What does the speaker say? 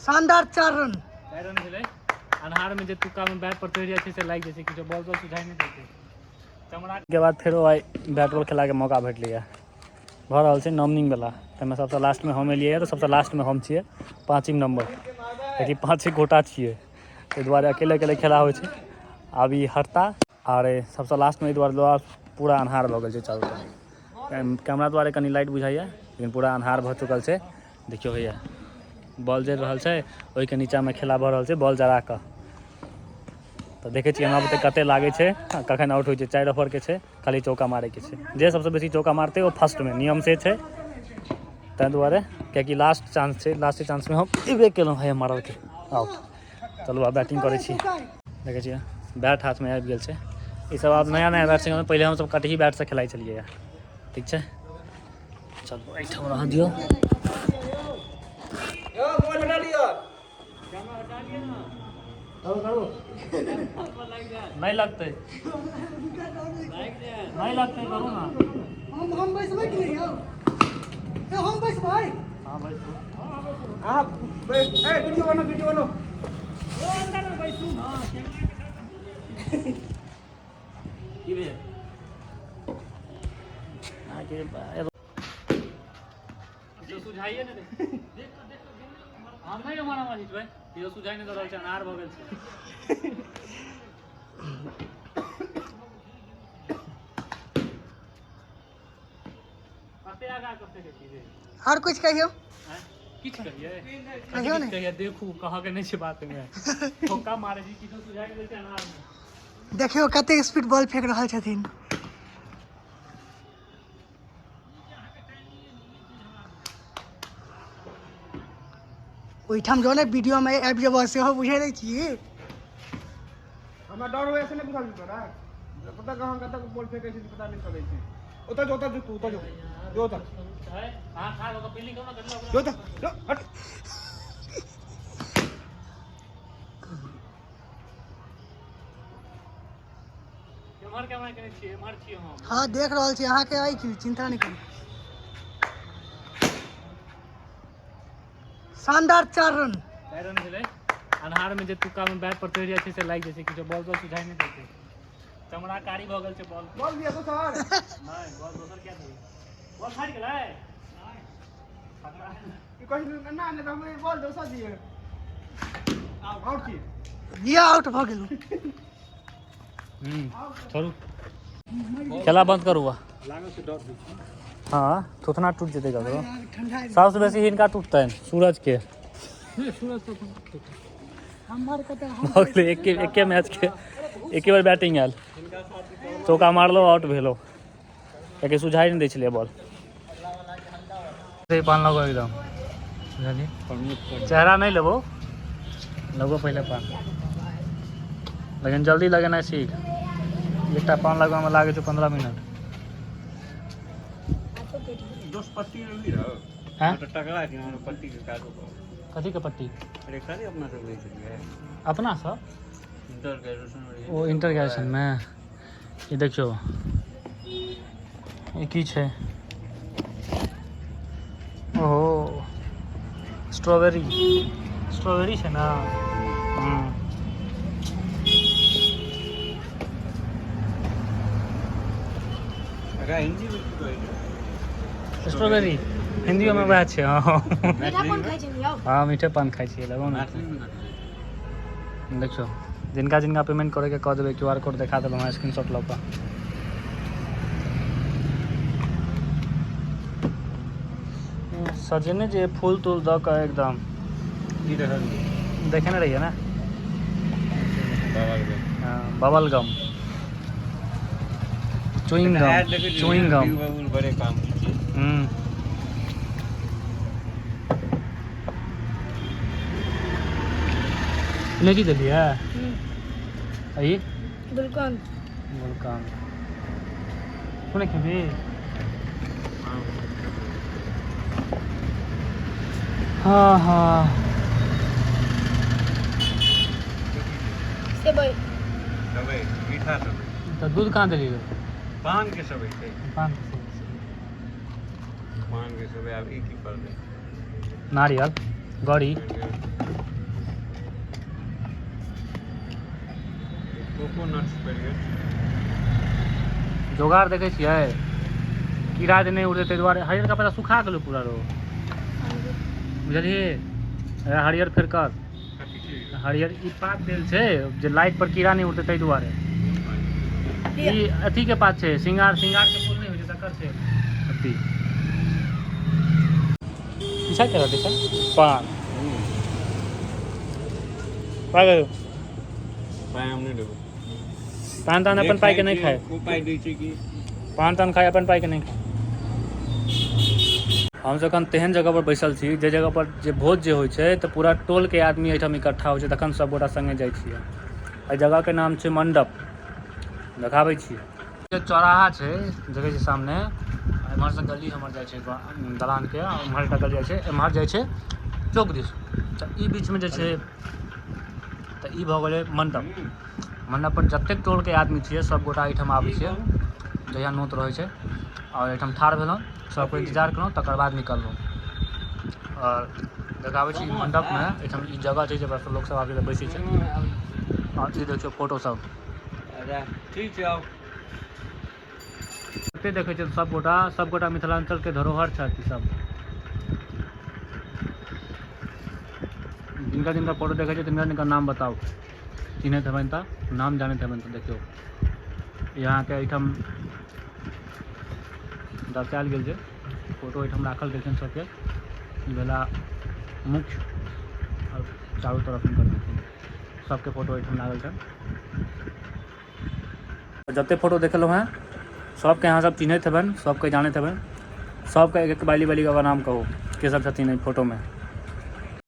शानदार 4 रन भेलै अन्हार में जे तुक्का में बैट पर तोड़ जाए से लाग जाए कि बॉल तो सुझाई नहीं देते चमड़ा के बाद फेरो आई बैट बॉल खेला के मौका भेटलिए भऽ रहल छै नॉमिनिंग वाला ताहिमे सबसँ लास्ट में हम एलियै तऽ सबसँ लास्ट में हम छियै 5वीं नंबर कियाकि 5 गोटा छियै ताहि दुआरे अकेले अकेले खेला होइ छै आब ई हटता और सबसँ लास्ट में दुआरे पूरा अन्हार भऽ गेल छै चारू तरफ कैमरा द्वारे कनि लाइट बुझाइए लेकिन पूरा अन्हार भऽ चुकल छै देखियौ भैया बॉल जरि रहल छै ओहिके नीचाँमे खेला भऽ रहल छै बॉल जरा कऽ तऽ देखै छियै हमरा बुते कतेक लागै छै कखन आउट होइ छै 4 ओवरके छै खाली चौका मारैके छै जे सबसँ बेसी चौका मारतै ओ फर्स्टमे नियम से छै ताहि दुआरे कियाकि लास्ट चांस छै लास्ट चांसमे हम एबे केलहुँ भाइ मारलकै आउट चलू आब बैटिंग करै छी देखै छियै बैट हाथमे आबि गेल छै ईसब आब नया नया बैट छै पहिले हमसब कटही बैटसँ खेलाइ छलियै ठीक छै चलू एहिठाम रह दियौ नहीं लगते नहीं लगते करू ना हम बैसबै कि नहीं हम बैसबै हां बैसू आप ए वीडियो बनो ओ अंदर में बैसू हां की बे आगे जो सुझाइए ने देख हम नहीं हमारा मालिक भाई ये सुझाई नहीं दे रहल छै अनार भऽ गेल छै कते आगा कते के चीज और कुछ कहियो किछ कहिए नहीं कहिए देखू कहा के नहीं छै बात में ठोका मारे जी किछो सुझाई नहीं दे छै अनार में देखियो कते स्पीड बॉल फेंक रहल छथिन ओहिठाम जो ने वीडियो में आबि जेबो सेहो बुझै नहि छी हमरा डर होय से नहीं बुझल तोरा पता कहां कतक बॉल फेंकै छै पता नहीं चलै छै ओतऽ जो ओतऽ है हां खा लो तो फील्डिंग करो ना कर लो जो हट एमहर केना करै छी एमहर छी हम हां देख रहल छी अहाँ के आई की चिंता नहीं करू शानदार 4 रन भेलै अन्हार में जे तुक्का में बैट पर तोड़ जाए से लाग जाए कि बॉल तो सुझाई नहीं देते चमड़ा कारी भऽ गेल छै बॉल दिया तो सर नहीं बॉल दोसर क्या दे बॉल फाड़ गेलै की कहै ना ने हम बॉल दोसर दिए आउट की ये आउट भऽ गेल छोड़ू खेला बंद करू लागल छै डर हाँ थोथना टूट जेतै ककरो ठंडा सबसे बेसी हिनका टूटतनि सूरज के सूरज तो हमर कते भऽ गेलै एके मैच के एके बार बैटिंग आयल चौका मारलो आउट भेलो कियाकि सुझाइ नहीं दै छलै बॉल पान लगो एकदम बुझलिए चेहरा नहीं लेबो लगो पहले पान लेकिन जल्दी लगेनाइ सीख एकटा पान लगवा में लागे छै 15 मिनट दोस्त पट्टी नहीं रहो हैं तो टकरा के पट्टी के काटो कथी के पट्टी अरे खाली अपना सब ले छलिए अपना सब इंटर ग्रेजुएशन ओ इंटर ग्रेजुएशन में ये देखियो ये की छै ओहो स्ट्रॉबेरी छै ना अगर हिंदी में की कहै स्ट्रॉबेरी हिंदी में वह छै हाँ मीठा पान खाइ छी यौ हाँ मीठे पान खाइ छियै लगो ना देखियो जिनका जिनका पेमेंट करे के कह देबै QR कोड दिखा देलहुँ हँ स्क्रीनशॉट लऽ कऽ सजेने जे फूल तूल दऽ कऽ एकदम देखे रहिए ना बबल गम चुइंग गम बड़े काम इलायची दिलिए आई गुलकंद कोने खेबी हाँ सेबई मीठा सब तो दूध कहाँ दिलिए पान के सब है पान पान के सब अब एक ही कर दे नारियल गड़ी कोकोनट स्पैगेट जोगाड़ देखे छियै कीड़ा जे नहीं उड़े ताहि दुआरे हरियर कपड़ा सुखा गेलो पूरा रो बुझलिए हरियर फेर कर हरियर ई पात देल छै जे लाइट पर कीड़ा नहीं उड़ते ताहि दुआरे ई अथी के पात छै सिंगार के फूल नहीं होइ छै तकर छै अथी पीछा के रहते छै पान पागल पाय हम नहीं देबो पान तान अपन पाई के नहीं खाए को पाय दै छै कि पान तान खाए अपन पाई के नहीं खाए हम एखन तेहन जगह पर बैसल छी जे जगह पर जे भोज जे होइ छै तऽ पूरा टोल के आदमी एहिठाम इकट्ठा होइ छै तखन सब गोटा संगे जाइ छियै एहि जगह के नाम छै मंडप देखाबै छियै जे चौराहा छै देखै छै सामने एम्हर से गली हमर जाइ छै दलान के एम्हर एकटा गली जाइ छै एम्हर जाइ छै चौक दिस तऽ ई बीच में जे छै तऽ ई भऽ गेलै मंडप मंडप पर जतेक टोल के आदमी छियै सब गोटा एहिठाम आबै छियै जहिया नोत रहै छै और एहिठाम ठाढ़ भेलहुँ सबको इंतजार करूँ तकर बाद निकललहुँ और देखाबै छी मंडप में एहिठाम ई जगह छै जे लोक सब आबि बैसै छै और ई देखियौ फोटो सब ठीक छै आउ एते देखै छै सब गोटा मिथिलांचल के धरोहर छथि ई सब जिनका फोटो देखै छै तिनका नाम बताओ चिन्हैत हेबनि तऽ नाम जानैत हेबनि तऽ देखियौ यहाँके एहिठाम दर्शायल गेल छै फोटो एहिठाम राखल गेल छनि सबके ई भेला मुख्य और चारू तरफ हिनकर सबके फोटो एहिठाम लागल छनि जते फोटो देखलहुँ हैं सबके अहाँ सब चिन्हैत हेबनि सबके जानैत हेबनि सबके एक एक बाली बाली का नाम कहू के सब छथिन एहि फोटो में